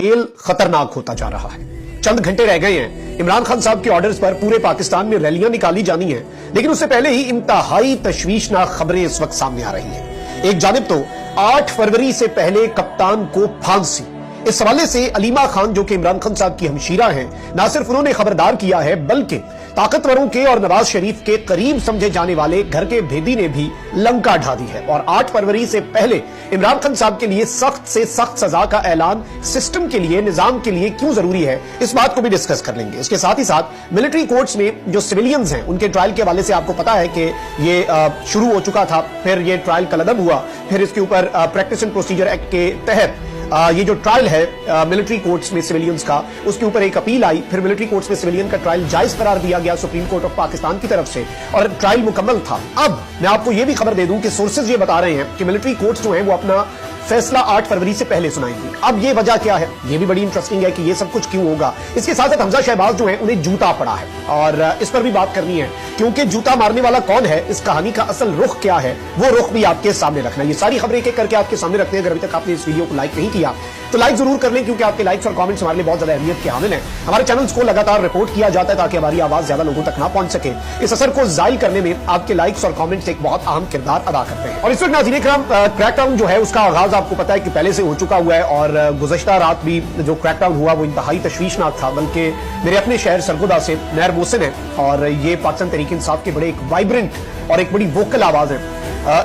खेल खतरनाक होता जा रहा है। चंद घंटे रह गए हैं, इमरान खान साहब के ऑर्डर्स पर पूरे पाकिस्तान में रैलियां निकाली जानी है, लेकिन उससे पहले ही इंतहाई तशवीशनाक खबरें इस वक्त सामने आ रही हैं। एक जानिब तो 8 फरवरी से पहले कप्तान को फांसी, इस हवाले से अलीमा खान जो कि इमरान खान साहब की हमशीरा हैं, ना सिर्फ उन्होंने खबरदार किया है बल्कि ताकतवरों के और नवाज शरीफ के करीब समझे जाने वाले घर के भेदी ने भी लंका ढा दी है। और 8 फरवरी से पहले इमरान खान साहब के लिए सख्त से सख्त सजा का ऐलान सिस्टम के लिए, निजाम के लिए क्यों जरूरी है, इस बात को भी डिस्कस कर लेंगे। इसके साथ ही साथ मिलिट्री कोर्ट्स में जो सिविलियंस हैं उनके ट्रायल के हवाले से आपको पता है कि ये शुरू हो चुका था, फिर ये ट्रायल कलअदम हुआ, फिर इसके ऊपर प्रैक्टिस एंड प्रोसीजर एक्ट के तहत ये जो ट्रायल है मिलिट्री कोर्ट्स में सिविलियंस का, उसके ऊपर एक अपील आई, फिर मिलिट्री कोर्ट्स में सिविलियन का ट्रायल जायज करार दिया गया सुप्रीम कोर्ट ऑफ पाकिस्तान की तरफ से और ट्रायल मुकम्मल था। अब मैं आपको ये भी खबर दे दूं कि सोर्सेज ये बता रहे हैं कि मिलिट्री कोर्ट्स जो हैं वो अपना फैसला 8 फरवरी से पहले सुनाएंगी। अब ये वजह क्या है, ये भी बड़ी इंटरेस्टिंग है कि ये सब कुछ क्यों होगा। इसके साथ साथ हमजा शहबाज जो है उन्हें जूता पड़ा है और इस पर भी बात करनी है, क्योंकि जूता मारने वाला कौन है, इस कहानी का असल रुख क्या है, वो रुख भी आपके सामने रखना है। ये सारी खबरें एक करके आपके सामने रखते हैं। अगर अभी तक आपने इस वीडियो को लाइक नहीं किया तो लाइक जरूर कर लें, क्योंकि आपके लाइक्स और कमेंट्स हमारे लिए बहुत ज्यादा अहमियत के हामिल हैं। हमारे चैनल्स को लगातार रिपोर्ट किया जाता है ताकि हमारी आवाज ज्यादा लोगों तक ना पहुंच सके। इस असर को जाहिर करने में आपके लाइक्स और कमेंट्स एक बहुत अहम किरदार अदा करते हैं। और इस वक्त नाज़रीन इकराम, क्रैकडाउन जो है उसका आगाज आपको पता है कि पहले से हो चुका हुआ है और गुज़श्ता रात भी जो क्रैकडाउन हुआ वो इंतहाई तशवीशनाक था। बल्कि मेरे अपने शहर सरगोदा से नैर मोहसिन है और ये पाकिस्तान तहरीक इंसाफ के बड़े एक वाइब्रेंट और एक बड़ी वोकल आवाज है।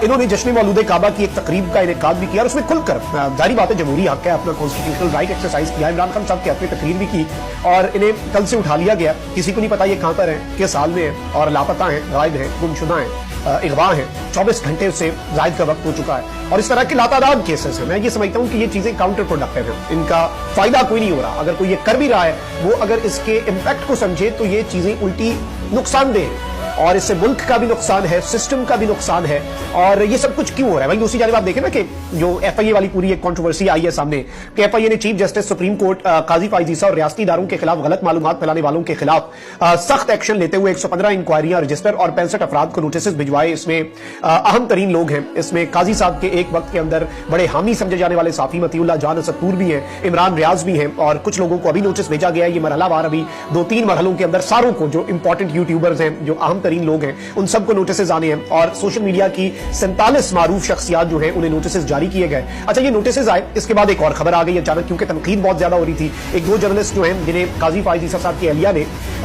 इन्होंने जश्न मौलूद काबा की एक तकरीब का इनेकाद भी किया और उसमें खुलकर, जारी बात है जमहूरी हक है, अपना कॉन्स्टिट्यूशनल राइट एक्सरसाइज किया। इमरान खान साहब के हक में तकरीर भी की और इन्हें कल से उठा लिया गया। किसी को नहीं पता ये कहां पर है, किस हाल में है और लापता है, गायब है, गुमशुदा है, अगवा है। 24 घंटे से जायद का वक्त हो चुका है और इस तरह के लातादाद केसेस हैं। मैं ये समझता हूं कि ये चीजें काउंटर प्रोडक्टिव हैं, इनका फायदा कोई नहीं हो रहा। अगर कोई ये कर भी रहा है वो अगर इसके इम्पैक्ट को समझे तो ये चीजें उल्टी नुकसानदेह और इससे मुल्क का भी नुकसान है, सिस्टम का भी नुकसान है। और ये सब कुछ क्यों हो रहा है? वहीं दूसरी जानिब आप देखें ना कि जो एफआईए वाली पूरी एक कंट्रोवर्सी आई है सामने कि एफआईए ने चीफ जस्टिस सुप्रीम कोर्ट काजी फाइज ईसा और रियासती इदारों के खिलाफ गलत मालूमात फैलाने वालों के खिलाफ सख्त एक्शन लेते हुए 115 इंक्वायरियां रजिस्टर और 65 अफराद को नोटिस भिजवाए। इसमें अहम तरीन लोग हैं, इसमें काजी साहब के एक वक्त के अंदर बड़े हामी समझे जाने वाले साफी मतीउल्लाह जान असदपुर भी हैं, इमरान रियाज भी हैं और कुछ लोगों को अभी नोटिस भेजा गया है। ये मरहलावार अभी 2-3 मरहलों के अंदर सारों को, जो इंपॉर्टेंट यूट्यूबर्स हैं, जो अहम तरीन लोग हैं, उन सबको नोटिस आने हैं और सोशल मीडिया की 47 मारूफ शख्सियात जो हैं उन्हें नोटिस जारी किए गए। अच्छा, ये नोटिस आए, इसके बाद एक और खबर आ गई अचानक, क्योंकि तनकीद बहुत ज्यादा हो रही थी। 1-2 जर्नलिस्ट जो हैं जिन्हें काजी फाइज ईसा साहब की अहलिया ने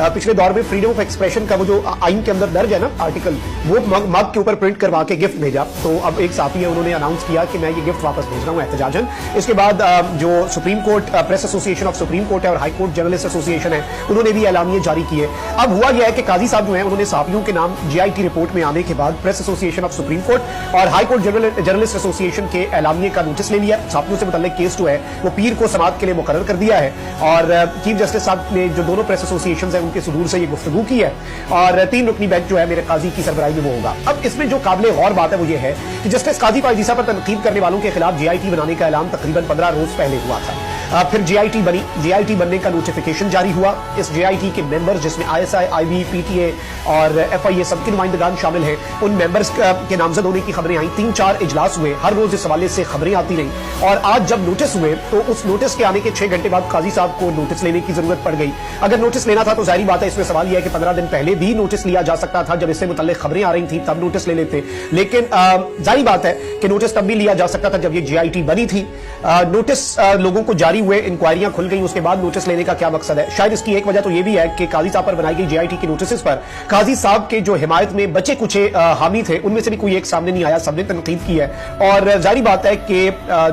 पिछले दौर में फ्रीडम ऑफ एक्सप्रेशन का वो जो आइन के अंदर दर्ज है ना आर्टिकल, वो मग के ऊपर प्रिंट करवा के गिफ्ट भेजा। तो अब एक साथी है, उन्होंने अनाउंस किया कि मैं ये गिफ्ट वापस भेज रहा हूं एहतजाजन। इसके बाद जो supreme court press association of supreme court है और हाई कोर्ट जर्नलिस्ट एसोसिएशन है, उन्होंने भी एलानिये जारी किए। अब हुआ यह है कि काजी साहब जो है उन्होंने साफियों के नाम जीआईटी रिपोर्ट में आने के बाद press association of supreme court और हाई कोर्ट जर्नलिस्ट एसोसिएशन के एलानिये का नोटिस ले लिया। साफियों से मुतल्लिक केस जो है वो पीर को समाअत के लिए मुकर्रर कर दिया है और चीफ जस्टिस साहब ने जो दोनों प्रेस एसोसिएशन है उनके सुदूर से ये गुफ्तगू की है और 3 रुकनी बेंच जो है मेरे काजी की सरबराही में वो होगा। अब इसमें जो काबिल गौर बात है वो ये है कि जस्टिस काजी फाइज ईसा पर तनकीद करने वालों के खिलाफ जीआईटी बनाने का ऐलान तकरीबन 15 रोज पहले हुआ था। फिर जीआईटी बनी, जीआईटी बनने का नोटिफिकेशन जारी हुआ। इस जीआईटी के मेंबर्स जिसमें आईएसआई, आईबी, पीटीए और एफआईए सबके नुमाइंदगान शामिल हैं, उन मेंबर्स के नामजद होने की खबरें आई। 3-4 इजलास हुए, हर रोज इस हवाले से खबरें आती रही और आज जब नोटिस हुए तो उस नोटिस के आने के 6 घंटे बाद काजी साहब को नोटिस लेने की जरूरत पड़ गई। अगर नोटिस लेना था तो जाहिर बात है इसमें सवाल यह है कि 15 दिन पहले भी नोटिस लिया जा सकता था, जब इससे मुतल्लिक खबरें आ रही थी तब नोटिस ले लेते। लेकिन जाहिर बात है कि नोटिस तब भी लिया जा सकता था जब ये जीआईटी बनी थी। नोटिस लोगों को जारी हुए, इंक्वायरियां खुल गई, उसके बाद नोटिस लेने का क्या मकसद है? शायद इसकी एक वजह तो यह भी है कि काजी साहब पर बनाई गई जीआईटी की नोटिस पर काजी साहब के जो हिमायत में बचे कुछ हामी थे उनमें से भी कोई एक सामने नहीं आया, सबने तनकीद की है। और जाहिर बात है कि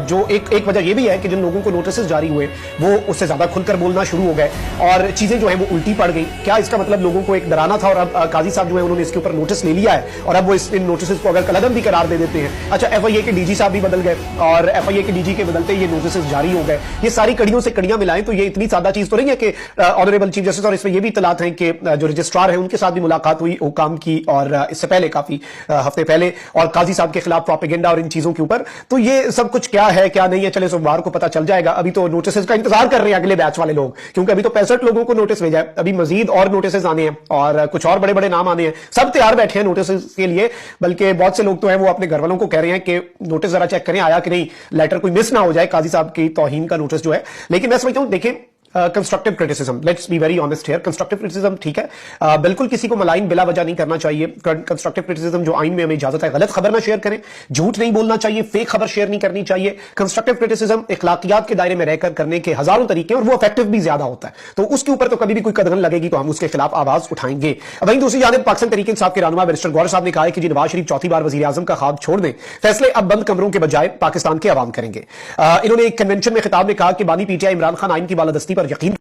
जो एक वजह यह भी है कि जिन लोगों को नोटिस जारी हुए वो उससे ज्यादा खुलकर बोलना शुरू हो गए और चीजें जो है वो उल्टी पड़ गई। क्या इसका मतलब लोगों को एक डराना था और अब काजी साहब जो है उन्होंने इसके ऊपर नोटिस ले लिया है और अब वो इन नोटिस को अगर कलअदम भी करार दे देते हैं। अच्छा, एफआईए के डीजी साहब भी बदल गए और एफआईए के डीजी के बदलते ये नोटिस जारी हो गए। ये सारी कड़ियों से कड़ियां मिलाएं तो ये इतनी सादा चीज तो नहीं है कि ऑनरेबल चीफ जस्टिस, और इसमें ये भी इतलात हैं कि जो रजिस्ट्रार है उनके साथ भी मुलाकात हुई हुकाम की और इससे पहले काफी हफ्ते पहले, और काजी साहब के खिलाफ प्रोपेगेंडा और इन चीजों के ऊपर। तो ये सब कुछ क्या है क्या नहीं है, चले सोमवार को पता चल जाएगा। अभी तो नोटिस का इंतजार कर रहे हैं अगले बैच वाले लोग, क्योंकि अभी तो 65 लोगों को नोटिस भेजा है, अभी मजीद और नोटिस आने हैं और कुछ और बड़े बड़े नाम आने हैं। सब तैयार बैठे हैं नोटिस के लिए, बल्कि बहुत से लोग तो हैं वो अपने घर वालों को कह रहे हैं कि नोटिस जरा चेक करें आया कि नहीं, लेटर कोई मिस ना हो जाए, काजी साहब की तौहीन का नोटिस प्रोसेस जो है, लेकिन मैं समझता हूं देखें constructive criticism, let's be very honest here, constructive criticism ठीक है, बिल्कुल किसी को मलाइन बिला वजह नहीं करना चाहिए। कंस्ट्रक्टिव क्रिटिसिज्म जो आइन में हमें इजाजत है, गलत खबर ना शेयर करें, झूठ नहीं बोलना चाहिए, फेक खबर शेयर नहीं करनी चाहिए। कंस्ट्रक्टिव क्रिटिसिज्म इखलाकियात के दायरे में रहकर करने के हजारों तरीके और वो इफेक्टिव भी ज्यादा होता है, तो उसके ऊपर तो कभी भी कोई कदगन लगेगी तो हम उसके खिलाफ आवाज उठाएंगे। वहीं दूसरी जानिब पाकिस्तान तहरीक इंसाफ के रहनुमा बैरिस्टर गौहर साहब ने कहा है कि जी नवाज शरीफ चौथी बार वजीर आजम का ख्वाब छोड़ दें, फैसले अब बंद कमरों के बजाय पाकिस्तान के अवाम करेंगे। इन्होंने एक कन्वेंशन में खिताब में कहा कि बानी पीटीआई इमरान खान आइन की बालादस्ती पर यकीन